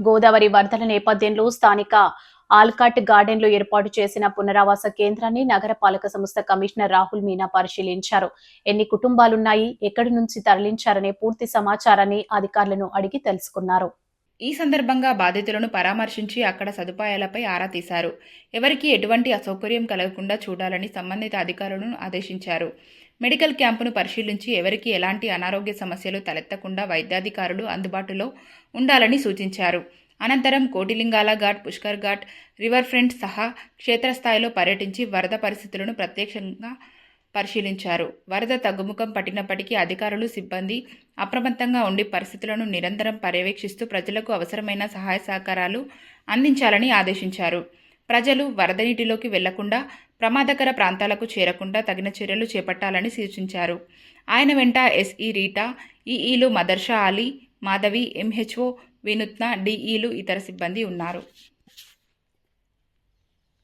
గోదావరి వరదల నేపథ్యంలో స్థానిక ఆల్కాట్ గార్డెన్లో ఏర్పాటు చేసిన పునరావాస కేంద్రాన్ని నగరపాలక సంస్థ కమిషనర్ రాహుల్ మీనా పరిశీలించారు. ఎన్ని కుటుంబాలున్నాయి, ఎక్కడి నుంచి తరలించారనే పూర్తి సమాచారాన్ని అధికారులను అడిగి తెలుసుకున్నారు. ఈ సందర్భంగా బాధితులను పరామర్శించి అక్కడ సదుపాయాలపై ఆరా తీశారు. ఎవరికీ ఎటువంటి అసౌకర్యం కలగకుండా చూడాలని సంబంధిత అధికారులను ఆదేశించారు. మెడికల్ క్యాంపును పరిశీలించి ఎవరికీ ఎలాంటి అనారోగ్య సమస్యలు తలెత్తకుండా వైద్యాధికారులు అందుబాటులో ఉండాలని సూచించారు. అనంతరం కోటిలింగాల ఘాట్, పుష్కర్ ఘాట్, రివర్ ఫ్రంట్ సహా క్షేత్రస్థాయిలో పర్యటించి వరద పరిస్థితులను ప్రత్యక్షంగా పరిశీలించారు. వరద తగ్గుముఖం పట్టినప్పటికీ అధికారులు, సిబ్బంది అప్రమత్తంగా ఉండి పరిస్థితులను నిరంతరం పర్యవేక్షిస్తూ ప్రజలకు అవసరమైన సహాయ సహకారాలు అందించాలని ఆదేశించారు. ప్రజలు వరద నీటిలోకి వెళ్లకుండా, ప్రమాదకర ప్రాంతాలకు చేరకుండా తగిన చర్యలు చేపట్టాలని సూచించారు. ఆయన వెంట ఎస్ఈ రీటా, ఈఈలు మదర్షా అలీ, మాధవి, ఎంహెచ్ఓ వినూత్న, డిఈలు, ఇతర సిబ్బంది ఉన్నారు.